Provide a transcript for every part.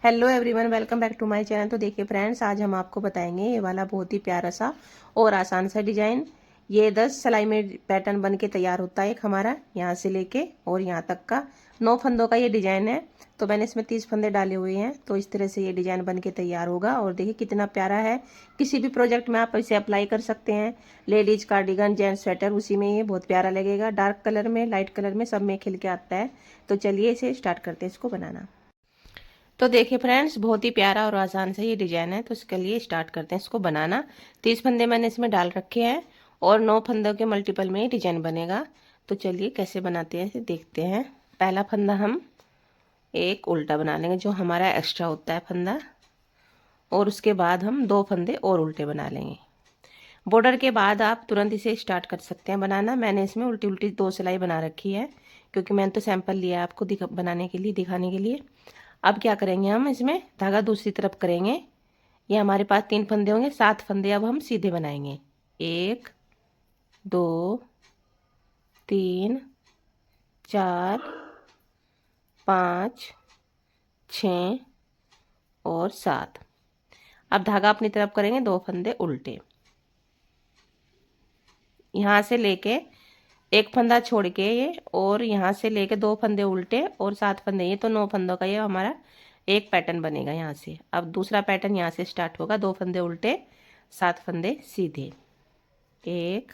Hello everyone, welcome back to my channel. तो देखिए friends, आज हम आपको बताएंगे ये वाला बहुत ही प्यारा सा और आसान सा डिजाइन। ये 10 सिलाई में पैटर्न बन के तैयार होता है। एक हमारा यहाँ से लेके और यहाँ तक का 9 फंदों का ये डिजाइन है। तो मैंने इसमें 30 फंदे डाले हुए हैं। तो इस तरह से ये डिजाइन बन के तैयार होगा और देखिए कितना प्यारा है। किसी भी प्रोजेक्ट में आप इसे अप्लाई कर सकते हैं। लेडीज कार्डिगन, जेंट्स स्वेटर, उसी में ये बहुत प्यारा लगेगा। डार्क कलर में, लाइट कलर में, सब में खिल के आता है। तो चलिए इसे स्टार्ट करते हैं इसको बनाना। तो देखिए फ्रेंड्स, बहुत ही प्यारा और आसान सा ये डिजाइन है। तो इसके लिए स्टार्ट करते हैं इसको बनाना। 30 फंदे मैंने इसमें डाल रखे हैं और 9 फंदों के मल्टीपल में ये डिजाइन बनेगा। तो चलिए कैसे बनाते हैं इसे देखते हैं। पहला फंदा हम एक उल्टा बना लेंगे, जो हमारा एक्स्ट्रा होता है फंदा, और उसके बाद हम 2 फंदे और उल्टे बना लेंगे। बॉर्डर के बाद आप तुरंत इसे स्टार्ट कर सकते हैं बनाना। मैंने इसमें उल्टी उल्टी 2 सिलाई बना रखी है, क्योंकि मैंने तो सैंपल लिया है आपको बनाने के लिए, दिखाने के लिए। अब क्या करेंगे, हम इसमें धागा दूसरी तरफ करेंगे। ये हमारे पास 3 फंदे होंगे, 7 फंदे अब हम सीधे बनाएंगे। 1 2 3 4 5 6 और 7। अब धागा अपनी तरफ करेंगे, 2 फंदे उल्टे, यहाँ से लेके एक फंदा छोड़ के ये, और यहाँ से लेके 2 फंदे उल्टे और 7 फंदे, ये तो 9 फंदों का ये हमारा एक पैटर्न बनेगा यहाँ से। अब दूसरा पैटर्न यहाँ से स्टार्ट होगा। 2 फंदे उल्टे, 7 फंदे सीधे। 1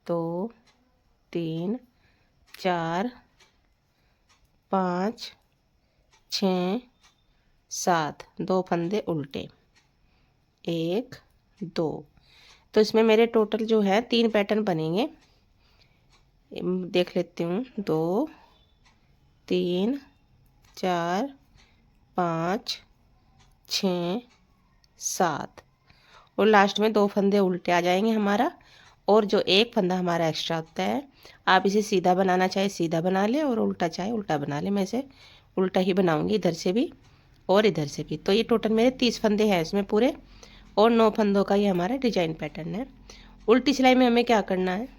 2 3 4 5 6 7, 2 फंदे उल्टे, 1 2। तो इसमें मेरे टोटल जो है 3 पैटर्न बनेंगे। देख लेती हूँ। 2 3 4 5 6 7, और लास्ट में 2 फंदे उल्टे आ जाएंगे हमारा। और जो एक फंदा हमारा एक्स्ट्रा होता है, आप इसे सीधा बनाना चाहे सीधा बना ले, और उल्टा चाहे उल्टा बना ले। मैं इसे उल्टा ही बनाऊंगी, इधर से भी और इधर से भी। तो ये टोटल मेरे 30 फंदे हैं इसमें पूरे, और 9 फंदों का ये हमारा डिजाइन पैटर्न है। उल्टी सिलाई में हमें क्या करना है,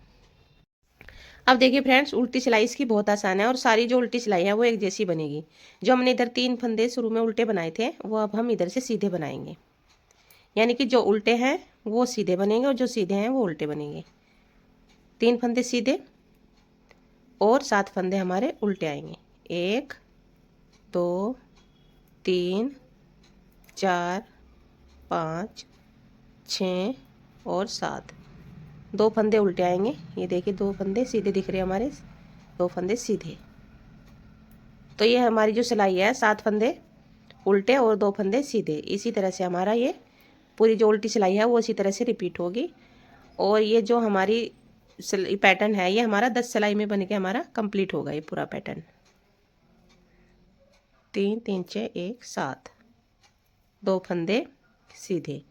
अब देखिए फ्रेंड्स, उल्टी सिलाई इसकी बहुत आसान है, और सारी जो उल्टी सिलाई है वो एक जैसी बनेगी। जो हमने इधर 3 फंदे शुरू में उल्टे बनाए थे, वो अब हम इधर से सीधे बनाएंगे। यानी कि जो उल्टे हैं वो सीधे बनेंगे और जो सीधे हैं वो उल्टे बनेंगे। 3 फंदे सीधे और 7 फंदे हमारे उल्टे आएंगे। 1 2 3 4 5 6 और 7, 2 फंदे उल्टे आएंगे। ये देखिए 2 फंदे सीधे दिख रहे हैं हमारे, 2 फंदे सीधे। तो ये हमारी जो सिलाई है, 7 फंदे उल्टे और 2 फंदे सीधे। इसी तरह से हमारा ये पूरी जो उल्टी सिलाई है वो इसी तरह से रिपीट होगी। और ये जो हमारी पैटर्न है, ये हमारा 10 सिलाई में बन के हमारा कंप्लीट होगा ये पूरा पैटर्न। 3 3 6 1 7, 2 फंदे सीधे,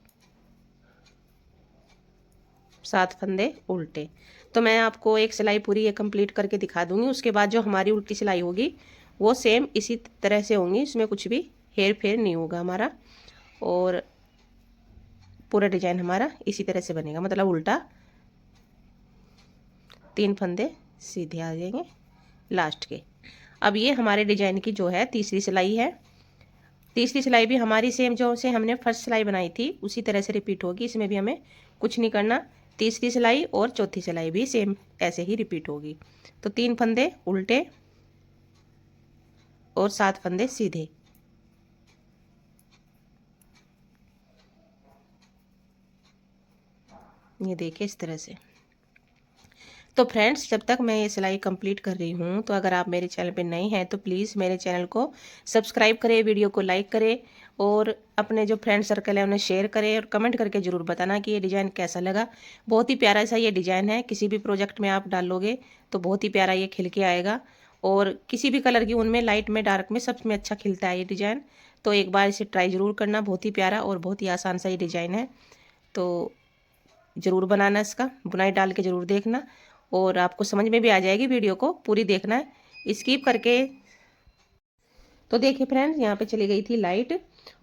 7 फंदे उल्टे। तो मैं आपको एक सिलाई पूरी ये कंप्लीट करके दिखा दूंगी। उसके बाद जो हमारी उल्टी सिलाई होगी वो सेम इसी तरह से होंगी, इसमें कुछ भी हेर फेर नहीं होगा हमारा, और पूरा डिजाइन हमारा इसी तरह से बनेगा, मतलब उल्टा। 3 फंदे सीधे आ जाएंगे लास्ट के। अब ये हमारे डिजाइन की जो है तीसरी सिलाई है। तीसरी सिलाई भी हमारी सेम जो से हमने फर्स्ट सिलाई बनाई थी उसी तरह से रिपीट होगी। इसमें भी हमें कुछ नहीं करना। तीसरी सिलाई और चौथी सिलाई भी सेम ऐसे ही रिपीट होगी। तो 3 फंदे उल्टे और 7 फंदे सीधे। ये देखिए इस तरह से। तो फ्रेंड्स, जब तक मैं ये सिलाई कंप्लीट कर रही हूँ, तो अगर आप मेरे चैनल पे नए हैं तो प्लीज़ मेरे चैनल को सब्सक्राइब करें, वीडियो को लाइक करें, और अपने जो फ्रेंड सर्कल है उन्हें शेयर करें, और कमेंट करके ज़रूर बताना कि ये डिज़ाइन कैसा लगा। बहुत ही प्यारा सा ये डिज़ाइन है। किसी भी प्रोजेक्ट में आप डालोगे तो बहुत ही प्यारा ये खिल के आएगा, और किसी भी कलर की उनमें, लाइट में, डार्क में, सब में अच्छा खिलता है ये डिज़ाइन। तो एक बार इसे ट्राई ज़रूर करना। बहुत ही प्यारा और बहुत ही आसान सा ये डिज़ाइन है। तो ज़रूर बनाना, इसका बुनाई डाल के ज़रूर देखना, और आपको समझ में भी आ जाएगी। वीडियो को पूरी देखना है, स्किप करके। तो देखिए फ्रेंड्स, यहाँ पे चली गई थी लाइट,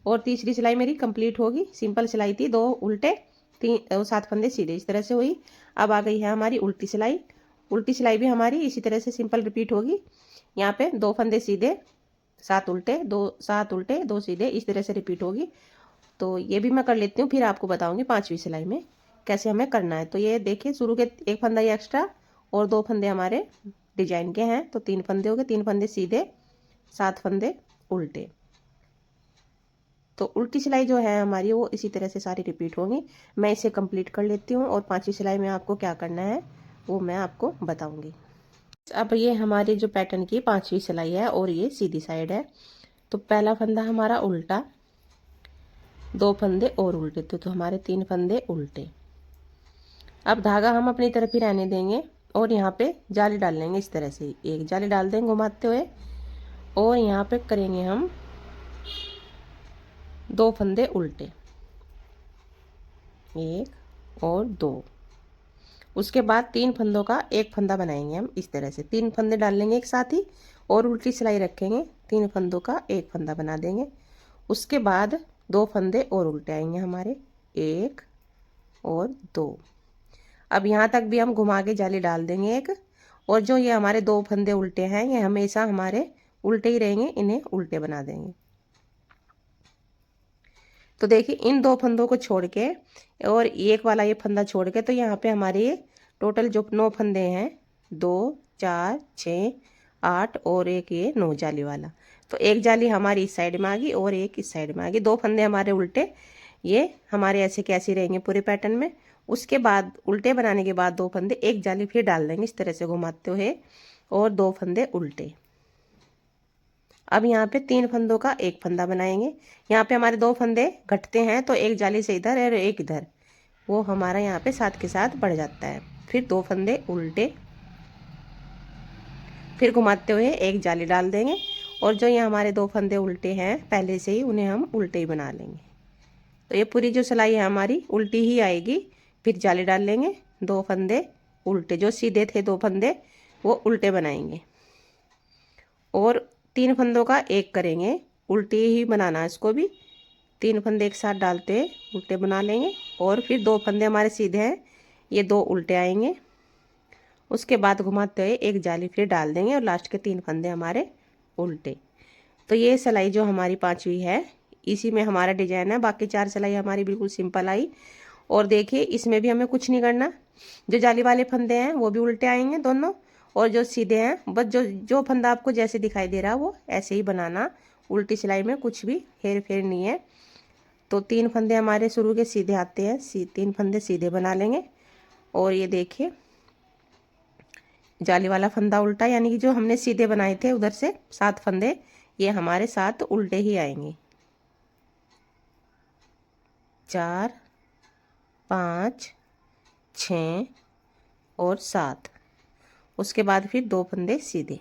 और तीसरी सिलाई मेरी कंप्लीट होगी। सिंपल सिलाई थी, 2 उल्टे 7 फंदे सीधे, इस तरह से हुई। अब आ गई है हमारी उल्टी सिलाई। उल्टी सिलाई भी हमारी इसी तरह से सिंपल रिपीट होगी। यहाँ पे 2 फंदे सीधे, 7 उल्टे 2, 7 उल्टे 2 सीधे, इस तरह से रिपीट होगी। तो ये भी मैं कर लेती हूँ, फिर आपको बताऊंगी 5वीं सिलाई में कैसे हमें करना है। तो ये देखिए शुरू के एक फंदा ये एक्स्ट्रा और 2 फंदे हमारे डिजाइन के हैं, तो 3 फंदे हो गए, 3 फंदे सीधे, 7 फंदे उल्टे। तो उल्टी सिलाई जो है हमारी वो इसी तरह से सारी रिपीट होंगी। मैं इसे कंप्लीट कर लेती हूँ और 5वीं सिलाई में आपको क्या करना है वो मैं आपको बताऊंगी। अब ये हमारी जो पैटर्न की 5वीं सिलाई है और ये सीधी साइड है। तो पहला फंदा हमारा उल्टा, 2 फंदे और उल्टे, तो हमारे 3 फंदे उल्टे। अब धागा हम अपनी तरफ ही रहने देंगे और यहाँ पे जाली डाल लेंगे, इस तरह से एक जाली डाल देंगे घुमाते हुए, और यहाँ पे करेंगे हम 2 फंदे उल्टे, 1 और 2। उसके बाद 3 फंदों का एक फंदा बनाएंगे हम, इस तरह से 3 फंदे डाल लेंगे एक साथ ही और उल्टी सिलाई रखेंगे, 3 फंदों का एक फंदा बना देंगे। उसके बाद 2 फंदे और उल्टे आएंगे हमारे, 1 और 2। अब यहाँ तक भी हम घुमा के जाली डाल देंगे एक, और जो ये हमारे 2 फंदे उल्टे हैं ये हमेशा हमारे उल्टे ही रहेंगे, इन्हें उल्टे बना देंगे। तो देखिए इन 2 फंदों को छोड़ के और एक वाला ये फंदा छोड़ के, तो यहाँ पे हमारे टोटल जो 9 फंदे हैं, 2 4 6 8 और एक ये 9 जाली वाला। तो एक जाली हमारी इस साइड में आ गई और एक इस साइड में आ गई, 2 फंदे हमारे उल्टे, ये हमारे ऐसे कैसे रहेंगे पूरे पैटर्न में। उसके बाद उल्टे बनाने के बाद 2 फंदे एक जाली फिर डाल देंगे इस तरह से घुमाते हुए, और 2 फंदे उल्टे। अब यहाँ पे 3 फंदों का एक फंदा बनाएंगे। यहाँ पे हमारे 2 फंदे घटते हैं, तो एक जाली से इधर और एक इधर, वो हमारा यहाँ पे साथ के साथ बढ़ जाता है। फिर 2 फंदे उल्टे, फिर घुमाते हुए एक जाली डाल देंगे, और जो ये हमारे 2 फंदे उल्टे हैं पहले से ही, उन्हें हम उल्टे ही बना लेंगे। तो ये पूरी जो सिलाई है हमारी उल्टी ही आएगी। फिर जाली डाल लेंगे, 2 फंदे उल्टे, जो सीधे थे 2 फंदे वो उल्टे बनाएंगे, और 3 फंदों का एक करेंगे, उल्टे ही बनाना इसको भी। 3 फंदे एक साथ डालते उल्टे बना लेंगे, और फिर 2 फंदे हमारे सीधे हैं, ये 2 उल्टे आएंगे। उसके बाद घुमाते हुए एक जाली फिर डाल देंगे, और लास्ट के 3 फंदे हमारे उल्टे। तो ये सिलाई जो हमारी 5वीं है, इसी में हमारा डिजाइन है। बाकी 4 सिलाई हमारी बिल्कुल सिंपल आई। और देखिए इसमें भी हमें कुछ नहीं करना, जो जाली वाले फंदे हैं वो भी उल्टे आएंगे दोनों, और जो सीधे हैं बस जो जो फंदा आपको जैसे दिखाई दे रहा है वो ऐसे ही बनाना। उल्टी सिलाई में कुछ भी हेर फेर नहीं है। तो 3 फंदे हमारे शुरू के सीधे आते हैं, 3 फंदे सीधे बना लेंगे। और ये देखिए जाली वाला फंदा उल्टा, यानी कि जो हमने सीधे बनाए थे उधर से 7 फंदे, ये हमारे 7 उल्टे ही आएंगे, 4 5 6 और 7। उसके बाद फिर 2 फंदे सीधे।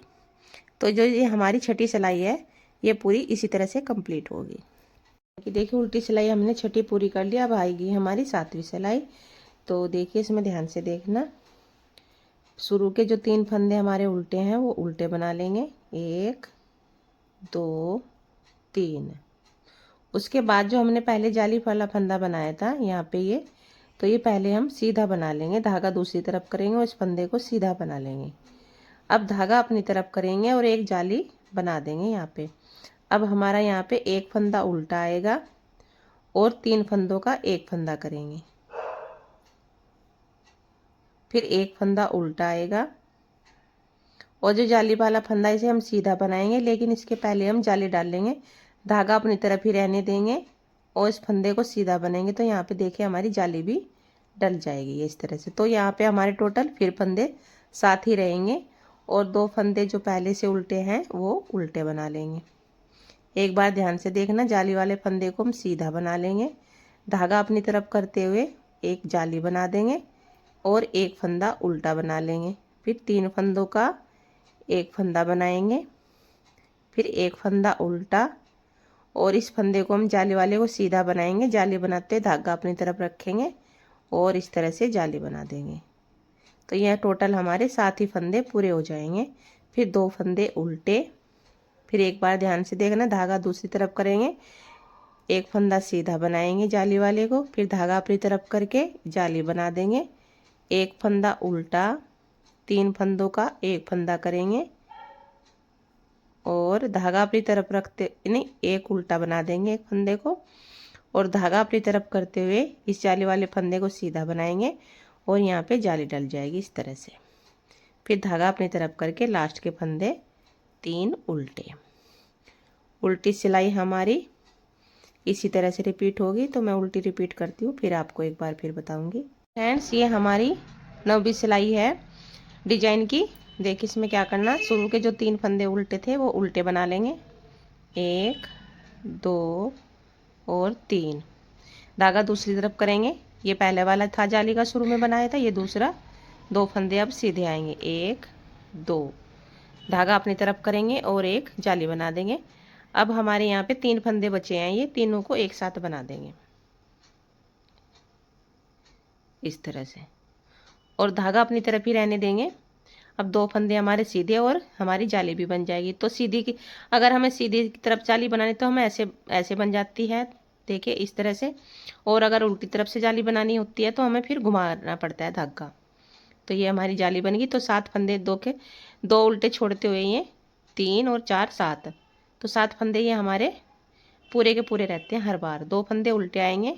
तो जो ये हमारी छठी सिलाई है ये पूरी इसी तरह से कंप्लीट होगी। कि देखिए उल्टी सिलाई हमने छठी पूरी कर लिया, अब आएगी हमारी 7वीं सिलाई। तो देखिए इसमें ध्यान से देखना, शुरू के जो 3 फंदे हमारे उल्टे हैं वो उल्टे बना लेंगे, 1 2 3। उसके बाद जो हमने पहले जाली वाला फंदा बनाया था यहाँ पे ये, तो ये पहले हम सीधा बना लेंगे, धागा दूसरी तरफ करेंगे और इस फंदे को सीधा बना लेंगे। अब धागा अपनी तरफ करेंगे और एक जाली बना देंगे यहाँ पे। अब हमारा यहाँ पे एक फंदा उल्टा आएगा और 3 फंदों का एक फंदा करेंगे, फिर एक फंदा उल्टा आएगा, और जो जाली वाला फंदा इसे हम सीधा बनाएंगे, लेकिन इसके पहले हम जाली डाल लेंगे, धागा अपनी तरफ ही रहने देंगे और इस फंदे को सीधा बनाएंगे। तो यहाँ पे देखिए हमारी जाली भी डल जाएगी इस तरह से। तो यहाँ पे हमारे टोटल फिर फंदे 7 ही रहेंगे, और 2 फंदे जो पहले से उल्टे हैं वो उल्टे बना लेंगे। एक बार ध्यान से देखना, जाली वाले फंदे को हम सीधा बना लेंगे, धागा अपनी तरफ करते हुए एक जाली बना देंगे और एक फंदा उल्टा बना लेंगे, फिर 3 फंदों का एक फंदा बनाएंगे, फिर एक फंदा उल्टा, और इस फंदे को हम जाली वाले को सीधा बनाएंगे। जाली बनाते धागा अपनी तरफ रखेंगे और इस तरह से जाली बना देंगे। तो यह टोटल हमारे 7 ही फंदे पूरे हो जाएंगे। फिर 2 फंदे उल्टे, फिर एक बार ध्यान से देखना, धागा दूसरी तरफ करेंगे, एक फंदा सीधा बनाएंगे जाली वाले को, फिर धागा अपनी तरफ करके जाली बना देंगे, एक फंदा उल्टा, 3 फंदों का एक फंदा करेंगे, और धागा अपनी तरफ रखते नहीं, एक उल्टा बना देंगे एक फंदे को, और धागा अपनी तरफ करते हुए इस जाली वाले फंदे को सीधा बनाएंगे और यहाँ पे जाली डल जाएगी इस तरह से। फिर धागा अपनी तरफ करके लास्ट के फंदे 3 उल्टे। उल्टी सिलाई हमारी इसी तरह से रिपीट होगी। तो मैं उल्टी रिपीट करती हूँ, फिर आपको एक बार फिर बताऊँगी। फ्रेंड्स, ये हमारी 9वीं सिलाई है डिजाइन की। देखिए इसमें क्या करना, शुरू के जो 3 फंदे उल्टे थे वो उल्टे बना लेंगे, 1 2 और 3। धागा दूसरी तरफ करेंगे, ये पहले वाला था जाली का शुरू में बनाया था, ये दूसरा। 2 फंदे अब सीधे आएंगे, 1 2। धागा अपनी तरफ करेंगे और एक जाली बना देंगे। अब हमारे यहाँ पे 3 फंदे बचे हैं, ये तीनों को एक साथ बना देंगे इस तरह से, और धागा अपनी तरफ ही रहने देंगे। अब 2 फंदे हमारे सीधे और हमारी जाली भी बन जाएगी। तो सीधी की, अगर हमें सीधी की तरफ जाली बनानी तो हमें ऐसे ऐसे बन जाती है, देखिए इस तरह से। और अगर उल्टी तरफ से जाली बनानी होती है तो हमें फिर घुमाना पड़ता है धागा। तो ये हमारी जाली बन गई। तो 7 फंदे, 2 उल्टे छोड़ते हुए ये 3 और 4 7, तो 7 फंदे ये हमारे पूरे के पूरे रहते हैं हर बार। 2 फंदे उल्टे आएंगे,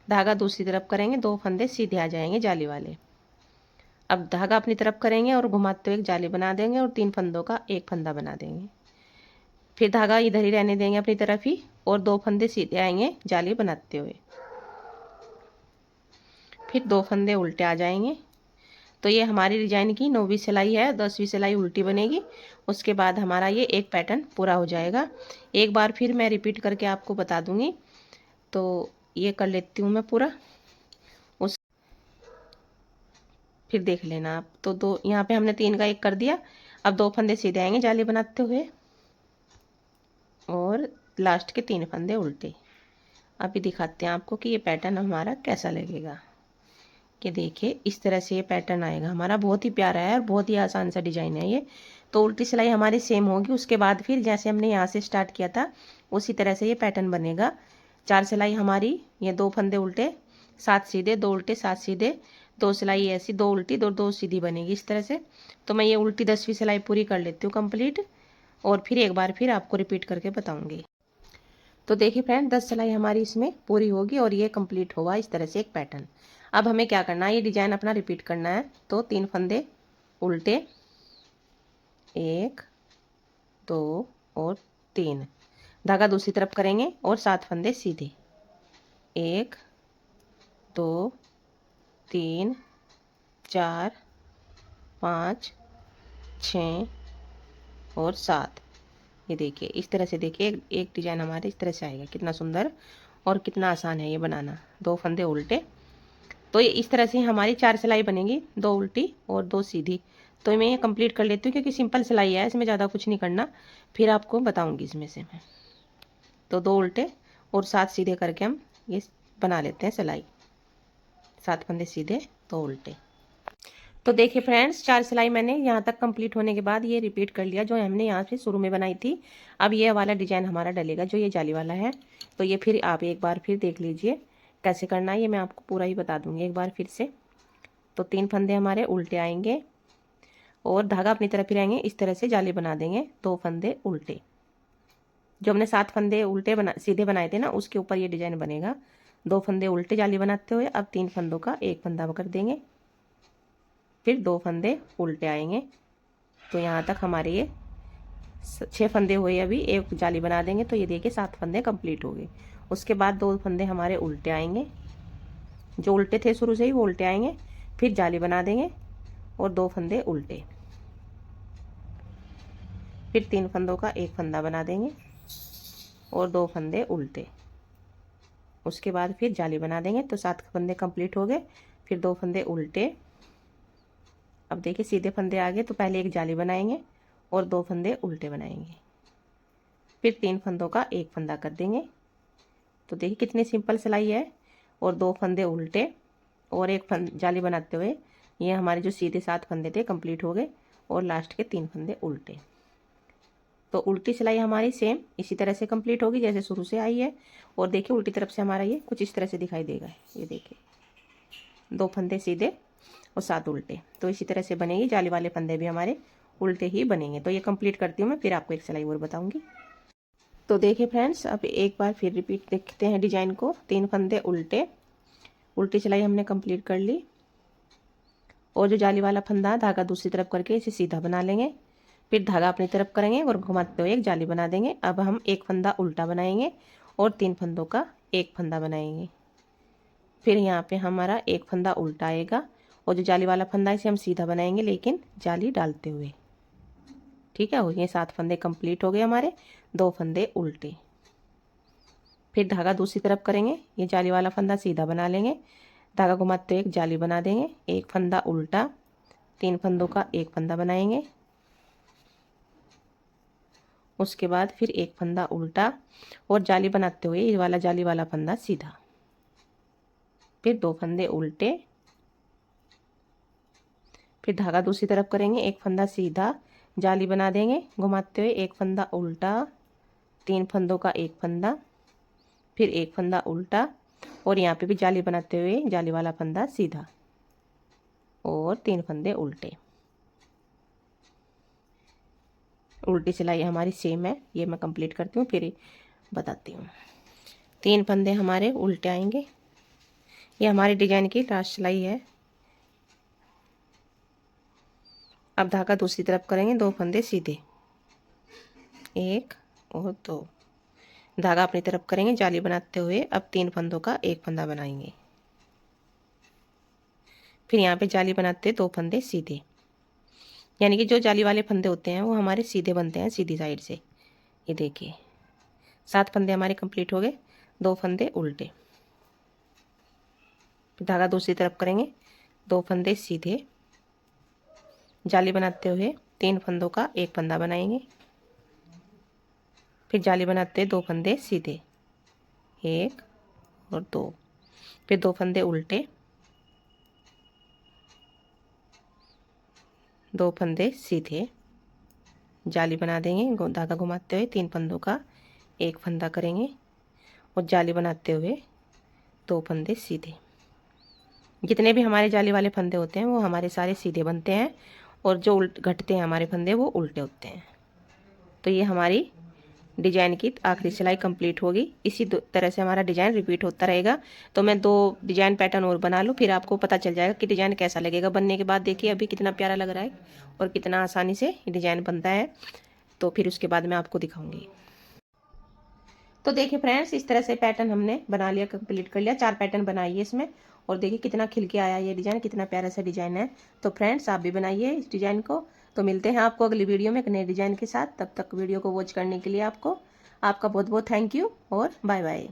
धागा दूसरी तरफ करेंगे, 2 फंदे सीधे आ जाएंगे जाली वाले। अब धागा अपनी तरफ करेंगे और घुमाते हुए एक जाली बना देंगे और 3 फंदों का एक फंदा बना देंगे। फिर धागा इधर ही रहने देंगे अपनी तरफ ही, और 2 फंदे सीधे आएंगे जाली बनाते हुए। फिर 2 फंदे उल्टे आ जाएंगे। तो ये हमारी डिजाइन की 9वीं सिलाई है। 10वीं सिलाई उल्टी बनेगी, उसके बाद हमारा ये एक पैटर्न पूरा हो जाएगा। एक बार फिर मैं रिपीट करके आपको बता दूंगी। तो ये कर लेती हूँ मैं पूरा, उस फिर देख लेना आप। तो 2 यहाँ पे हमने 3 का 1 कर दिया। अब 2 फंदे सीधे आएंगे जाली बनाते हुए और लास्ट के 3 फंदे उल्टे। अभी दिखाते हैं आपको कि ये पैटर्न हमारा कैसा लगेगा। कि देखिए इस तरह से ये पैटर्न आएगा हमारा, बहुत ही प्यारा है और बहुत ही आसान सा डिजाइन है ये। तो उल्टी सिलाई हमारी सेम होगी, उसके बाद फिर जैसे हमने यहाँ से स्टार्ट किया था उसी तरह से ये पैटर्न बनेगा। 4 सिलाई हमारी, ये 2 फंदे उल्टे 7 सीधे, 2 उल्टे 7 सीधे, 2 सिलाई ऐसी, 2 उल्टी 2 सीधी बनेगी इस तरह से। तो मैं ये उल्टी 10वीं सिलाई पूरी कर लेती हूँ कंप्लीट, और फिर एक बार फिर आपको रिपीट करके बताऊंगी। तो देखिए फ्रेंड, 10 सिलाई हमारी इसमें पूरी होगी और ये कंप्लीट होगा इस तरह से एक पैटर्न। अब हमें क्या करना है, ये डिजाइन अपना रिपीट करना है। तो 3 फंदे उल्टे, 1 2 और 3, धागा दूसरी तरफ करेंगे और 7 फंदे सीधे, 1 2 3 4 5 6 और 7। ये देखिए इस तरह से, देखिए एक डिजाइन हमारे इस तरह से आएगा। कितना सुंदर और कितना आसान है ये बनाना। 2 फंदे उल्टे, तो ये इस तरह से हमारी 4 सिलाई बनेगी, 2 उल्टी और 2 सीधी। तो मैं ये कंप्लीट कर लेती हूँ क्योंकि सिंपल सिलाई है, इसमें ज़्यादा कुछ नहीं करना, फिर आपको बताऊँगी इसमें से मैं। तो 2 उल्टे और 7 सीधे करके हम ये बना लेते हैं सिलाई। 7 फंदे सीधे, 2 उल्टे। तो देखिए फ्रेंड्स, 4 सिलाई मैंने यहाँ तक कंप्लीट होने के बाद ये रिपीट कर लिया जो हमने यहाँ से शुरू में बनाई थी। अब ये वाला डिजाइन हमारा डलेगा जो ये जाली वाला है। तो ये फिर आप एक बार फिर देख लीजिए कैसे करना है, ये मैं आपको पूरा ही बता दूंगी एक बार फिर से। तो 3 फंदे हमारे उल्टे आएंगे और धागा अपनी तरफ ही रहेंगे, इस तरह से जाली बना देंगे। 2 फंदे उल्टे, जो हमने 7 फंदे उल्टे सीधे बनाए थे ना, उसके ऊपर ये डिजाइन बनेगा। 2 फंदे उल्टे जाली बनाते हुए अब 3 फंदों का एक फंदा कर देंगे, फिर 2 फंदे उल्टे आएंगे। तो यहाँ तक हमारे ये 6 फंदे हुए, अभी एक जाली बना देंगे। तो ये देखिए 7 फंदे कंप्लीट हो गए। उसके बाद 2 फंदे हमारे उल्टे आएंगे, जो उल्टे थे शुरू से ही वो उल्टे आएंगे, फिर जाली बना देंगे और 2 फंदे उल्टे, फिर 3 फंदों का एक फंदा बना देंगे और 2 फंदे उल्टे। उसके बाद फिर जाली बना देंगे। तो 7 फंदे कंप्लीट हो गए, फिर 2 फंदे उल्टे। अब देखिए सीधे फंदे आ गए, तो पहले एक जाली बनाएंगे और 2 फंदे उल्टे बनाएंगे, फिर 3 फंदों का एक फंदा कर देंगे। तो देखिए कितनी सिंपल सिलाई है। और 2 फंदे उल्टे और एक जाली बनाते हुए ये हमारे जो सीधे 7 फंदे थे कंप्लीट हो गए, और लास्ट के 3 फंदे उल्टे। तो उल्टी सिलाई हमारी सेम इसी तरह से कंप्लीट होगी जैसे शुरू से आई है। और देखिए उल्टी तरफ से हमारा ये कुछ इस तरह से दिखाई देगा। ये देखिए 2 फंदे सीधे और 7 उल्टे, तो इसी तरह से बनेगी। जाली वाले फंदे भी हमारे उल्टे ही बनेंगे। तो ये कंप्लीट करती हूँ मैं, फिर आपको एक सिलाई और बताऊँगी। तो देखिए फ्रेंड्स, अब एक बार फिर रिपीट देखते हैं डिजाइन को। 3 फंदे उल्टे, उल्टी सिलाई हमने कंप्लीट कर ली। और जो जाली वाला फंदा धागा दूसरी तरफ करके इसे सीधा बना लेंगे, फिर धागा अपनी तरफ करेंगे और घुमाते हुए एक जाली बना देंगे। अब हम एक फंदा उल्टा बनाएंगे और 3 फंदों का एक फंदा बनाएंगे। फिर यहाँ पे हमारा एक फंदा उल्टा आएगा और जो जाली वाला फंदा इसे हम सीधा बनाएंगे लेकिन जाली डालते हुए। ठीक है, ये 7 फंदे कंप्लीट हो गए हमारे, 2 फंदे उल्टे। फिर धागा दूसरी तरफ करेंगे, ये जाली वाला फंदा सीधा बना लेंगे, धागा घुमाते हुए एक जाली बना देंगे, एक फंदा उल्टा, 3 फंदों का एक फंदा बनाएंगे। उसके बाद फिर एक फंदा उल्टा और जाली बनाते हुए ये वाला जाली वाला फंदा सीधा, फिर 2 फंदे उल्टे, फिर धागा दूसरी तरफ करेंगे, एक फंदा सीधा, जाली बना देंगे, घुमाते हुए एक फंदा उल्टा, 3 फंदों का एक फंदा, फिर एक फंदा उल्टा और यहाँ पे भी जाली बनाते हुए जाली वाला फंदा सीधा और 3 फंदे उल्टे। उल्टी सिलाई हमारी सेम है, ये मैं कंप्लीट करती हूँ फिर बताती हूँ। 3 फंदे हमारे उल्टे आएंगे, ये हमारी डिजाइन की लास्ट सिलाई है। अब धागा दूसरी तरफ करेंगे, 2 फंदे सीधे, 1 और 2, धागा अपनी तरफ करेंगे जाली बनाते हुए। अब 3 फंदों का एक फंदा बनाएंगे, फिर यहाँ पे जाली बनाते 2 फंदे सीधे, यानी कि जो जाली वाले फंदे होते हैं वो हमारे सीधे बनते हैं सीधी साइड से। ये देखिए 7 फंदे हमारे कंप्लीट हो गए, 2 फंदे उल्टे, फिर धागा दूसरी तरफ करेंगे, 2 फंदे सीधे, जाली बनाते हुए 3 फंदों का एक फंदा बनाएंगे, फिर जाली बनाते 2 फंदे सीधे, 1 और 2, फिर 2 फंदे उल्टे, 2 फंदे सीधे, जाली बना देंगे, धागा घुमाते हुए 3 फंदों का एक फंदा करेंगे और जाली बनाते हुए 2 फंदे सीधे। जितने भी हमारे जाली वाले फंदे होते हैं वो हमारे सारे सीधे बनते हैं और जो घटते हैं हमारे फंदे वो उल्टे होते हैं। तो ये हमारी डिजाइन की आखिरी सिलाई कंप्लीट होगी। इसी तरह से हमारा डिजाइन रिपीट होता रहेगा। तो मैं 2 डिजाइन पैटर्न और बना लूँ, फिर आपको पता चल जाएगा कि डिजाइन कैसा लगेगा बनने के बाद। देखिए अभी कितना प्यारा लग रहा है और कितना आसानी से ये डिजाइन बनता है। तो फिर उसके बाद मैं आपको दिखाऊंगी। तो देखिए फ्रेंड्स, इस तरह से पैटर्न हमने बना लिया, कंप्लीट कर लिया। 4 पैटर्न बनाइए इसमें और देखिए कितना खिल के आया ये डिजाइन, कितना प्यारा सा डिजाइन है। तो फ्रेंड्स आप भी बनाइए इस डिजाइन को। तो मिलते हैं आपको अगली वीडियो में एक नए डिजाइन के साथ। तब तक वीडियो को वॉच करने के लिए आपका बहुत बहुत थैंक यू और बाय बाय।